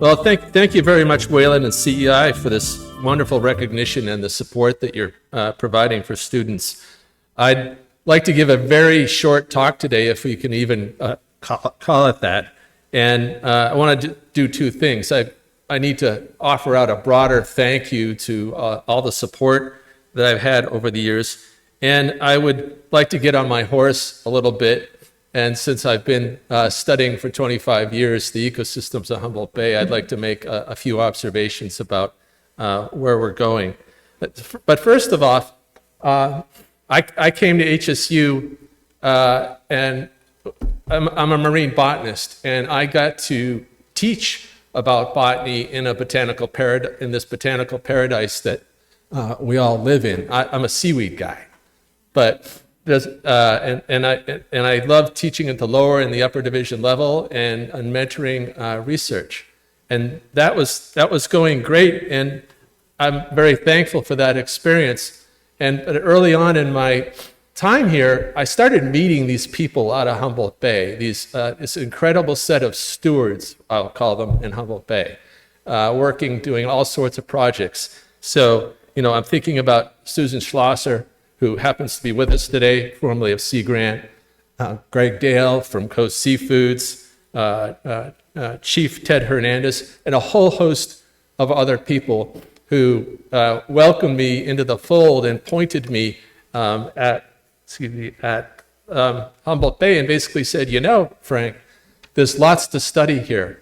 Well, thank you very much, Wayland and CEI, for this wonderful recognition and the support that you're providing for students. I'd like to give a very short talk today, if we can even call it that. And I want to do two things. I need to offer out a broader thank you to all the support that I've had over the years. And I would like to get on my horse a little bit. And since I've been studying for 25 years the ecosystems of Humboldt Bay, I'd like to make a few observations about where we're going. But first of all, I came to HSU and I'm a marine botanist, and I got to teach about botany in this botanical paradise that we all live in. I'm a seaweed guy, but and I love teaching at the lower and the upper division level and mentoring research, and that was going great, and I'm very thankful for that experience. But early on in my time here, I started meeting these people out of Humboldt Bay, this incredible set of stewards, I'll call them, in Humboldt Bay, doing all sorts of projects. So, I'm thinking about Susan Schlosser, who happens to be with us today, formerly of Sea Grant, Greg Dale from Coast Seafoods, Chief Ted Hernandez, and a whole host of other people who welcomed me into the fold and pointed me at Humboldt Bay and basically said, Frank, there's lots to study here.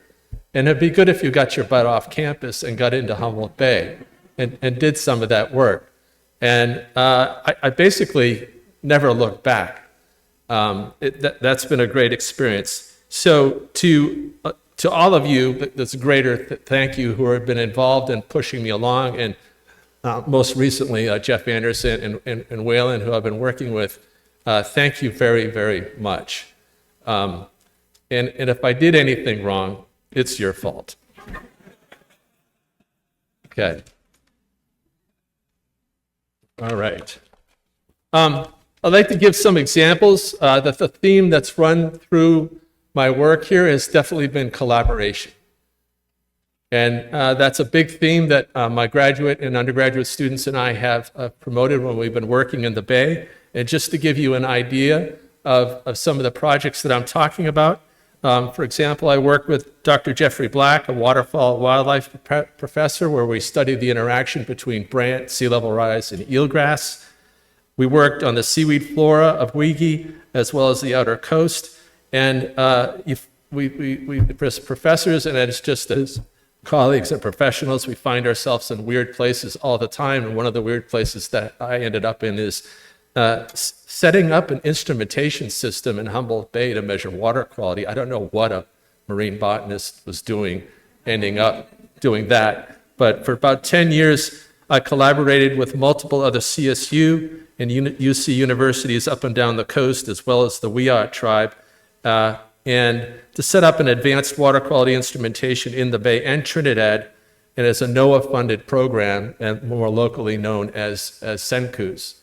And it'd be good if you got your butt off campus and got into Humboldt Bay and did some of that work. And I basically never looked back. That's been a great experience. So to all of you, that's a greater thank you who have been involved in pushing me along, and most recently Jeff Anderson and Wayland, who I've been working with. Thank you very, very much. And if I did anything wrong, it's your fault. Okay. All right. I'd like to give some examples. The theme that's run through my work here has definitely been collaboration. And that's a big theme that my graduate and undergraduate students and I have promoted when we've been working in the Bay. And just to give you an idea of some of the projects that I'm talking about, for example, I work with Dr. Jeffrey Black, a waterfowl wildlife professor, where we studied the interaction between brant, sea level rise, and eelgrass. We worked on the seaweed flora of Weegi, as well as the outer coast. And we as professors, and as just as colleagues and professionals, we find ourselves in weird places all the time. And one of the weird places that I ended up in is setting up an instrumentation system in Humboldt Bay to measure water quality. I don't know what a marine botanist was doing, ending up doing that. But for about 10 years, I collaborated with multiple other CSU and UC universities up and down the coast, as well as the Wiyot tribe, and to set up an advanced water quality instrumentation in the Bay and Trinidad, and as a NOAA-funded program, and more locally known as SENCUS.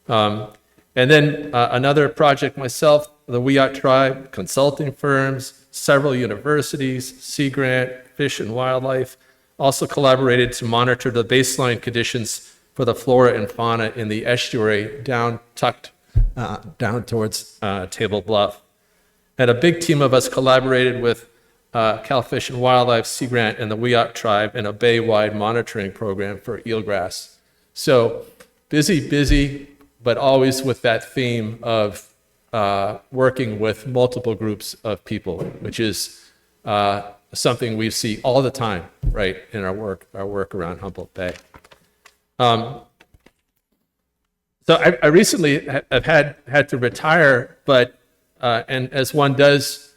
And then another project myself, the Wiyot tribe, consulting firms, several universities, Sea Grant, Fish and Wildlife, also collaborated to monitor the baseline conditions for the flora and fauna in the estuary tucked down towards Table Bluff. And a big team of us collaborated with Cal Fish and Wildlife, Sea Grant, and the Wiyot tribe in a bay-wide monitoring program for eelgrass. So busy, but always with that theme of working with multiple groups of people, which is something we see all the time, right, in our work around Humboldt Bay. So I recently have had to retire, but and as one does,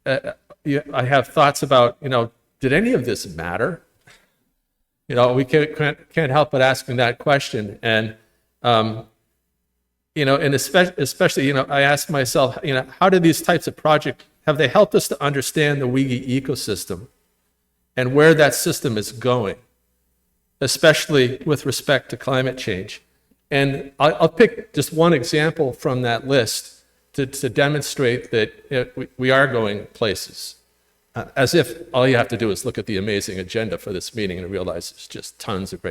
I have thoughts about, did any of this matter? We can't help but asking that question, and and especially, I ask myself, how do these types of projects, have they helped us to understand the Weegi ecosystem and where that system is going, especially with respect to climate change? And I'll pick just one example from that list to demonstrate that we are going places. as if all you have to do is look at the amazing agenda for this meeting and realize there's just tons of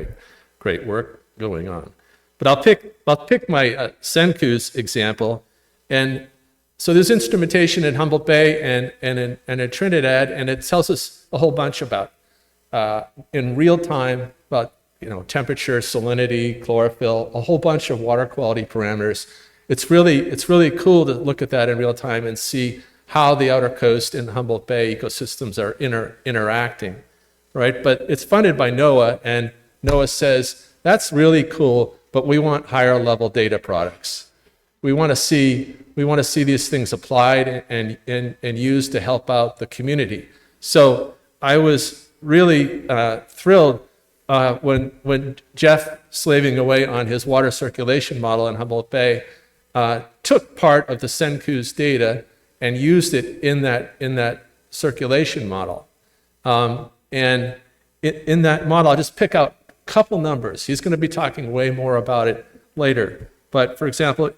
great work going on. But I'll pick my Senku's example. And so there's instrumentation in Humboldt Bay and in Trinidad, and it tells us a whole bunch about, in real time, about temperature, salinity, chlorophyll, a whole bunch of water quality parameters. It's really cool to look at that in real time and see how the outer coast and Humboldt Bay ecosystems are interacting, right? But it's funded by NOAA, and NOAA says, that's really cool, but we want higher level data products. We want to see these things applied and used to help out the community. So I was really thrilled when Jeff, slaving away on his water circulation model in Humboldt Bay, took part of the Senku's data and used it in that circulation model. And in that model, I'll just pick out a couple numbers. He's going to be talking way more about it later. But for example,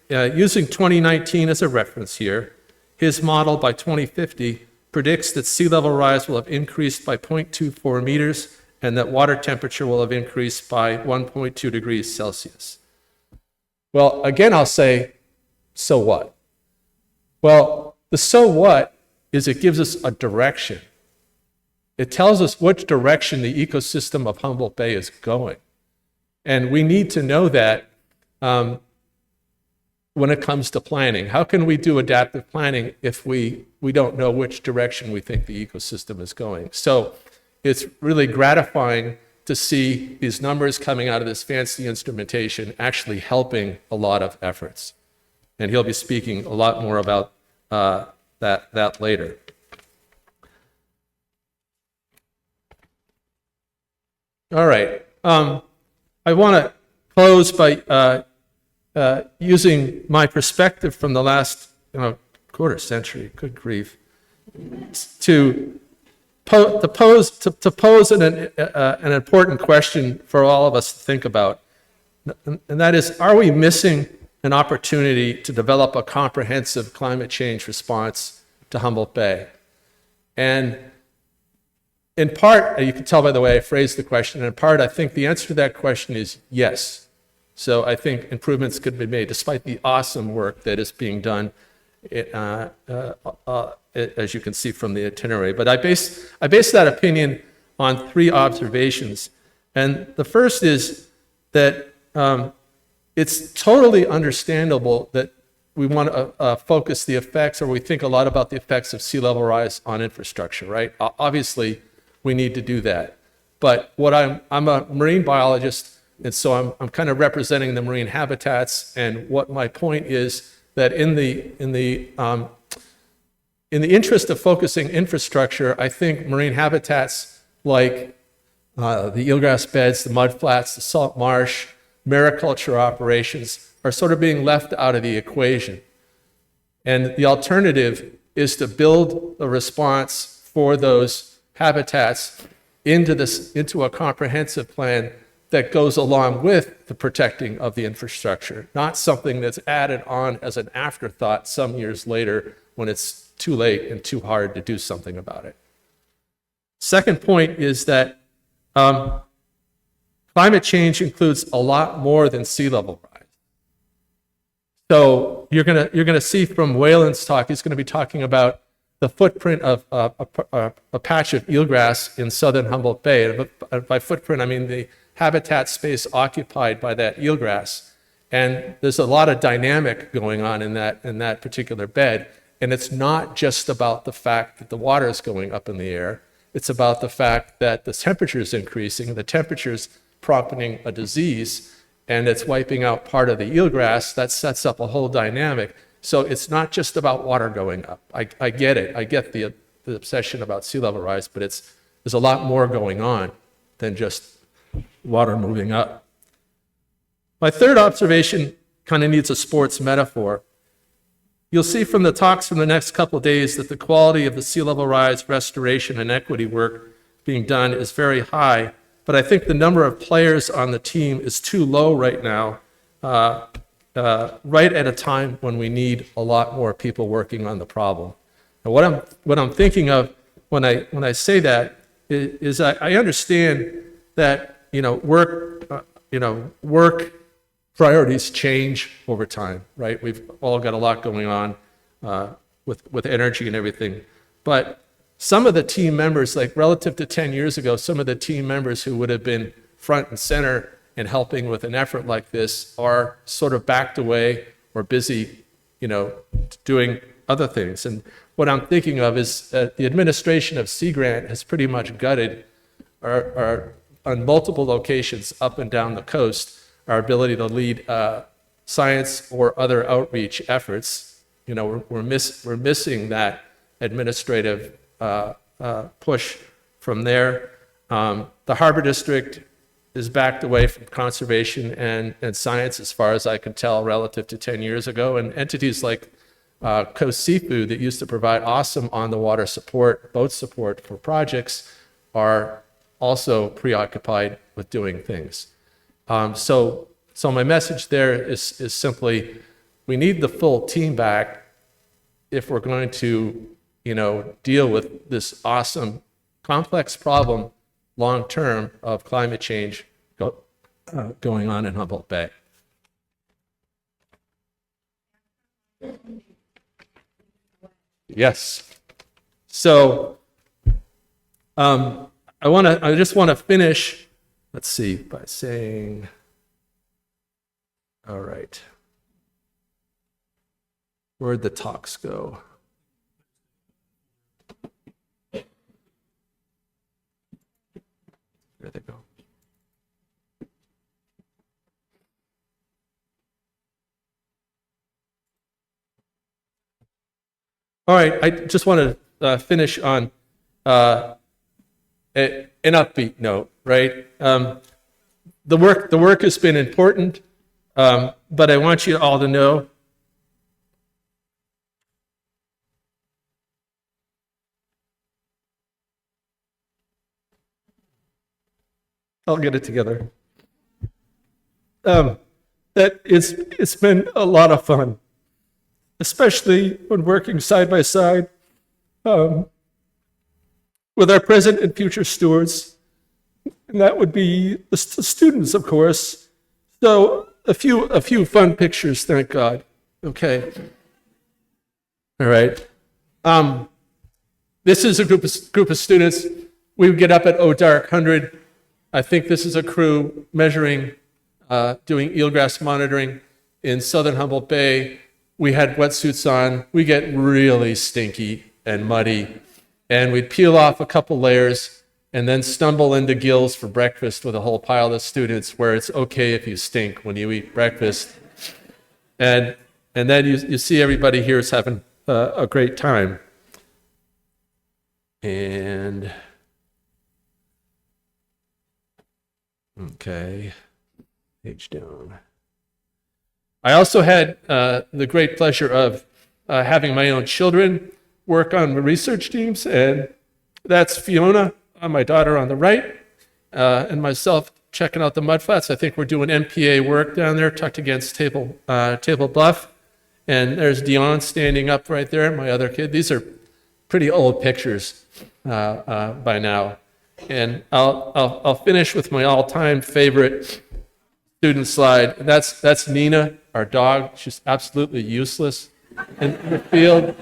using 2019 as a reference here, his model by 2050 predicts that sea level rise will have increased by 0.24 meters and that water temperature will have increased by 1.2 degrees Celsius. Well, again, I'll say, so what? Well, the so what is it gives us a direction. It tells us which direction the ecosystem of Humboldt Bay is going. And we need to know that when it comes to planning. How can we do adaptive planning if we don't know which direction we think the ecosystem is going? So it's really gratifying to see these numbers coming out of this fancy instrumentation actually helping a lot of efforts. And he'll be speaking a lot more about that later. All right. I want to close by using my perspective from the last quarter century, good grief, to pose an important question for all of us to think about. And that is, are we missing an opportunity to develop a comprehensive climate change response to Humboldt Bay? And in part, you can tell by the way I phrased the question, in part, I think the answer to that question is yes. So I think improvements could be made despite the awesome work that is being done, as you can see from the itinerary. But I base that opinion on three observations. And the first is that it's totally understandable that we want to focus the effects, or we think a lot about the effects of sea level rise on infrastructure, right? Obviously, we need to do that. But what I'm a marine biologist, and so I'm kind of representing the marine habitats. And what my point is that in the interest of focusing infrastructure, I think marine habitats like the eelgrass beds, the mudflats, the salt marsh, mariculture operations are sort of being left out of the equation. And the alternative is to build a response for those habitats into a comprehensive plan that goes along with the protecting of the infrastructure, not something that's added on as an afterthought some years later when it's too late and too hard to do something about it. Second point is that climate change includes a lot more than sea level rise. So you're gonna see from Wayland's talk, he's gonna be talking about the footprint of a patch of eelgrass in southern Humboldt Bay. And by footprint, I mean the habitat space occupied by that eelgrass. And there's a lot of dynamic going on in that particular bed. And it's not just about the fact that the water is going up in the air. It's about the fact that the temperature is increasing, and the temperature is prompting a disease, and it's wiping out part of the eelgrass. That sets up a whole dynamic. So it's not just about water going up. I get it. I get the obsession about sea level rise, but there's a lot more going on than just water moving up. My third observation kind of needs a sports metaphor. You'll see from the talks from the next couple of days that the quality of the sea level rise restoration and equity work being done is very high, but I think the number of players on the team is too low right now, right at a time when we need a lot more people working on the problem. And what I'm thinking of when I say that is I understand that, work priorities change over time, right? We've all got a lot going on with energy and everything. But some of the team members, like relative to 10 years ago, some of the team members who would have been front and center in helping with an effort like this are sort of backed away or busy, doing other things. And what I'm thinking of is the administration of Sea Grant has pretty much gutted our on multiple locations up and down the coast, our ability to lead science or other outreach efforts. We're missing that administrative push from there. The Harbor District is backed away from conservation and science, as far as I can tell, relative to 10 years ago. And entities like Coast Seafood, that used to provide awesome on-the-water support, boat support for projects, are also preoccupied with doing things. So my message there is simply, we need the full team back if we're going to, deal with this awesome, complex problem long-term of climate change going on in Humboldt Bay. Yes. So I just want to finish, let's see, by saying, all right, where'd the talks go? There they go. All right, I just want to finish on an upbeat note, right? The work has been important, but I want you all to know I'll get it together. That it's been a lot of fun, especially when working side by side with our present and future stewards, and that would be the students, of course. So a few fun pictures, thank God. Okay. All right. This is a group of students. We would get up at dark 100. I think this is a crew measuring, doing eelgrass monitoring in southern Humboldt Bay. We had wetsuits on. We get really stinky and muddy, and we'd peel off a couple layers and then stumble into Gills for breakfast with a whole pile of students, where it's okay if you stink when you eat breakfast. And then you see everybody here is having a great time. And okay, page down. I also had the great pleasure of having my own children work on research teams, and that's Fiona, my daughter, on the right, and myself checking out the mudflats. I think we're doing MPA work down there, tucked against Table Bluff, and there's Dion standing up right there, my other kid. These are pretty old pictures by now. And I'll finish with my all-time favorite student slide. That's Nina, our dog. She's absolutely useless in the field,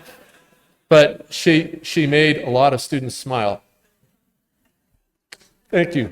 but she made a lot of students smile. Thank you.